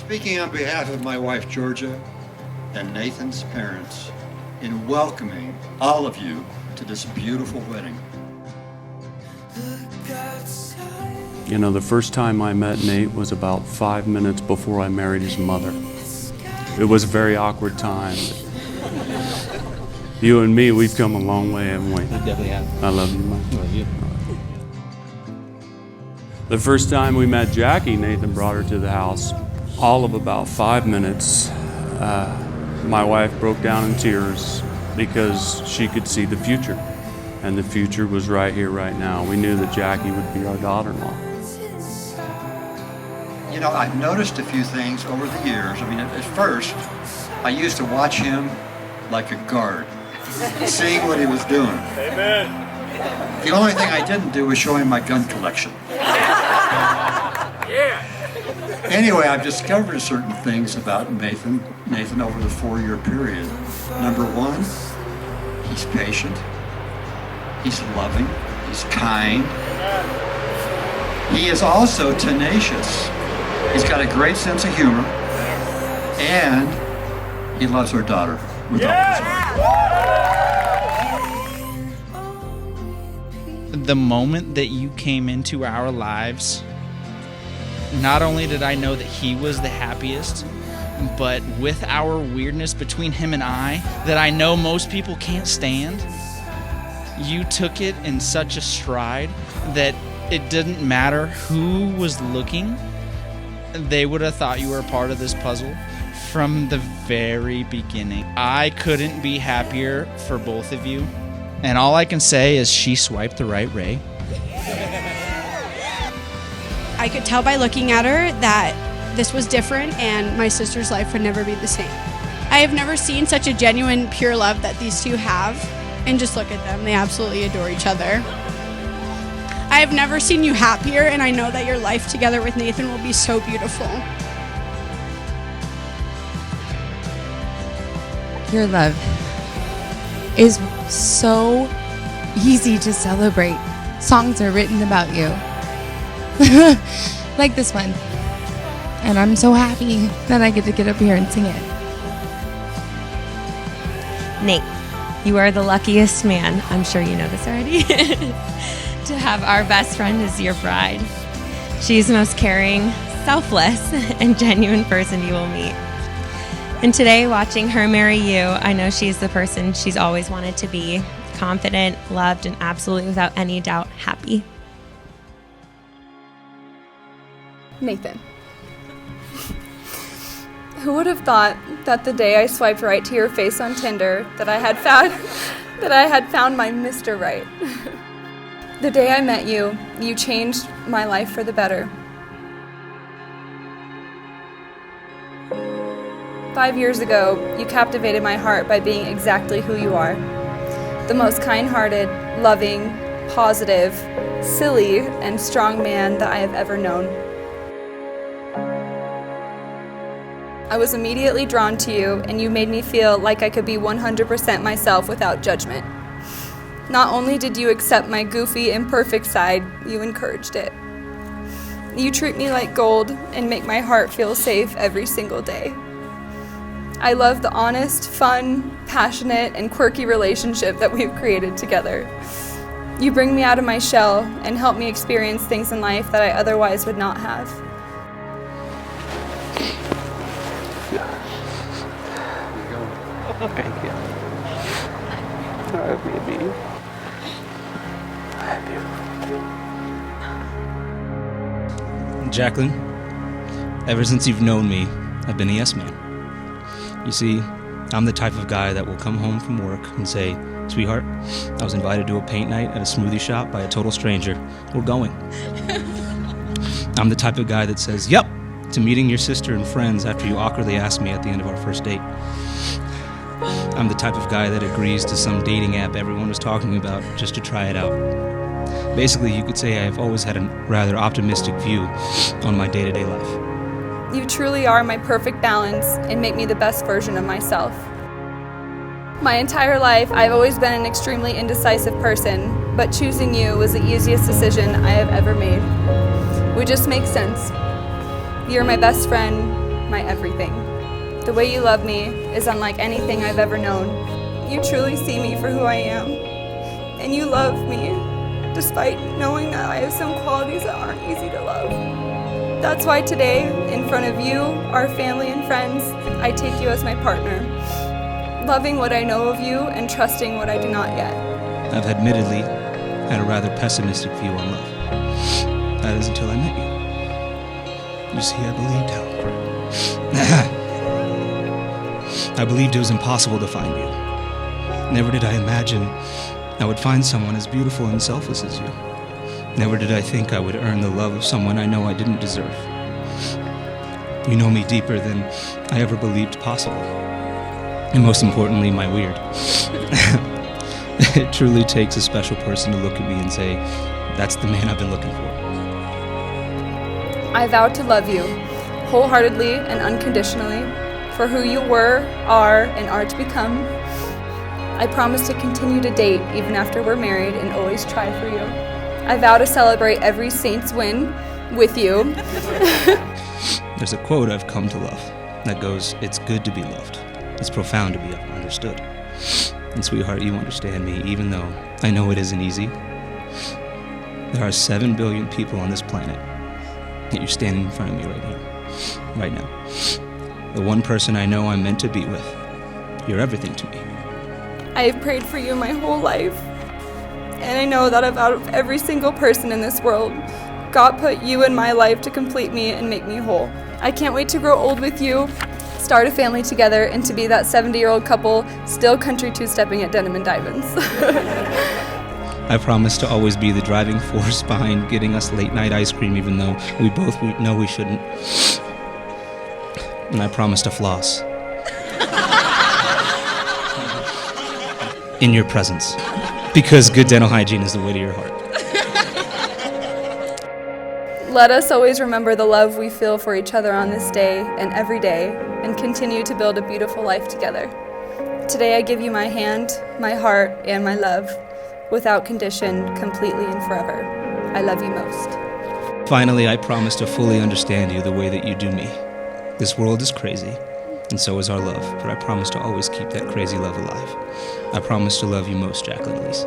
speaking on behalf of my wife Georgia and Nathan's parents in welcoming all of you to this beautiful wedding. You know, the first time I met Nate was about 5 minutes before I married his mother. It was a very awkward time. You and me, we've come a long way, haven't we? We definitely have. I love you, man. I love you. The first time we met Jackie, Nathan brought her to the house. All of about 5 minutes, my wife broke down in tears because she could see the future. And the future was right here, right now. We knew that Jackie would be our daughter-in-law. You know, I've noticed a few things over the years. I mean, at first, I used to watch him like a guard, seeing what he was doing. Amen. The only thing I didn't do was show him my gun collection. Yeah. Anyway, I've discovered certain things about Nathan over the 4-year period. Number one, he's patient, he's loving, he's kind. He is also tenacious. He's got a great sense of humor, and he loves our daughter with all his heart. The moment that you came into our lives, not only did I know that he was the happiest, but with our weirdness between him and I, that I know most people can't stand, you took it in such a stride that it didn't matter who was looking, they would have thought you were a part of this puzzle from the very beginning. I couldn't be happier for both of you. And all I can say is she swiped the right way. I could tell by looking at her that this was different and my sister's life would never be the same. I have never seen such a genuine, pure love that these two have. And just look at them, they absolutely adore each other. I have never seen you happier, and I know that your life together with Nathan will be so beautiful. Your love is so easy to celebrate. Songs are written about you. Like this one. And I'm so happy that I get to get up here and sing it. Nate, you are the luckiest man, I'm sure you know this already, to have our best friend as your bride. She's the most caring, selfless, and genuine person you will meet. And today, watching her marry you, I know she's the person she's always wanted to be, confident, loved, and absolutely without any doubt, happy. Nathan. Who would have thought that the day I swiped right to your face on Tinder that I had found my Mr. Right. The day I met you, you changed my life for the better. 5 years ago, you captivated my heart by being exactly who you are. The most kind-hearted, loving, positive, silly, and strong man that I have ever known. I was immediately drawn to you, and you made me feel like I could be 100% myself without judgment. Not only did you accept my goofy, imperfect side, you encouraged it. You treat me like gold and make my heart feel safe every single day. I love the honest, fun, passionate, and quirky relationship that we've created together. You bring me out of my shell and help me experience things in life that I otherwise would not have. Thank you. I love you, baby. I love you. Jacqueline, ever since you've known me, I've been a yes man. You see, I'm the type of guy that will come home from work and say, sweetheart, I was invited to a paint night at a smoothie shop by a total stranger. We're going. I'm the type of guy that says, yep, to meeting your sister and friends after you awkwardly asked me at the end of our first date. I'm the type of guy that agrees to some dating app everyone was talking about just to try it out. Basically, you could say I've always had a rather optimistic view on my day-to-day life. You truly are my perfect balance and make me the best version of myself. My entire life, I've always been an extremely indecisive person, but choosing you was the easiest decision I have ever made. We just make sense. You're my best friend, my everything. The way you love me is unlike anything I've ever known. You truly see me for who I am, and you love me despite knowing that I have some qualities that aren't easy to love. That's why today, in front of you, our family and friends, I take you as my partner, loving what I know of you and trusting what I do not yet. I've admittedly had a rather pessimistic view on love. That is until I met you. You see, I believed I believed it was impossible to find you. Never did I imagine I would find someone as beautiful and selfless as you. Never did I think I would earn the love of someone I know I didn't deserve. You know me deeper than I ever believed possible. And most importantly, my weird. It truly takes a special person to look at me and say, that's the man I've been looking for. I vow to love you, wholeheartedly and unconditionally, for who you were, are, and are to become. I promise to continue to date even after we're married and always try for you. I vow to celebrate every Saints win with you. There's a quote I've come to love that goes, it's good to be loved. It's profound to be understood. And sweetheart, you understand me, even though I know it isn't easy. There are 7 billion people on this planet, yet you're standing in front of me right here, right now. The one person I know I'm meant to be with. You're everything to me. I have prayed for you my whole life, and I know that out of every single person in this world, God put you in my life to complete me and make me whole. I can't wait to grow old with you, start a family together, and to be that 70-year-old couple still country two-stepping at Denim and Diamonds. I promise to always be the driving force behind getting us late-night ice cream, even though we both know we shouldn't. And I promise to floss. In your presence. Because good dental hygiene is the way to your heart. Let us always remember the love we feel for each other on this day and every day, and continue to build a beautiful life together. Today I give you my hand, my heart, and my love, without condition, completely and forever. I love you most. Finally, I promise to fully understand you the way that you do me. This world is crazy, and so is our love, but I promise to always keep that crazy love alive. I promise to love you most, Jacqueline Elise.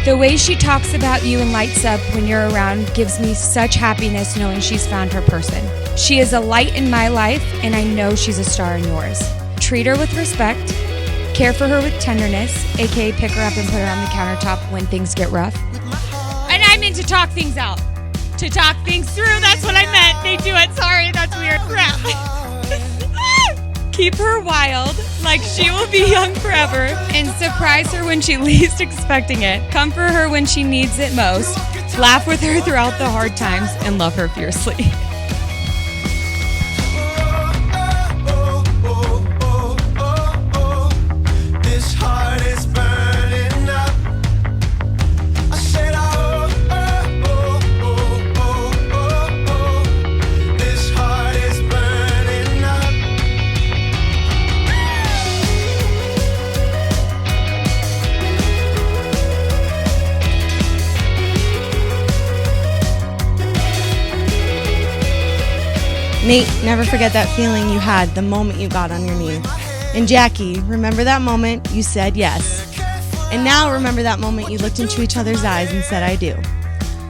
The way she talks about you and lights up when you're around gives me such happiness knowing she's found her person. She is a light in my life, and I know she's a star in yours. Treat her with respect, care for her with tenderness, aka pick her up and put her on the countertop when things get rough. And I meant to talk things out. To talk things through, that's what I meant. They do it, sorry, that's weird. Crap. Keep her wild, like she will be young forever, and surprise her when she least expecting it. Comfort her when she needs it most. Laugh with her throughout the hard times, and love her fiercely. Nate, never forget that feeling you had the moment you got on your knee. And Jackie, remember that moment you said yes. And now remember that moment you looked into each other's eyes and said, I do.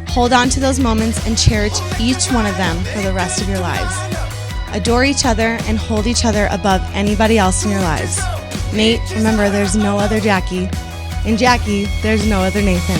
Hold on to those moments and cherish each one of them for the rest of your lives. Adore each other and hold each other above anybody else in your lives. Nate, remember there's no other Jackie. And Jackie, there's no other Nathan.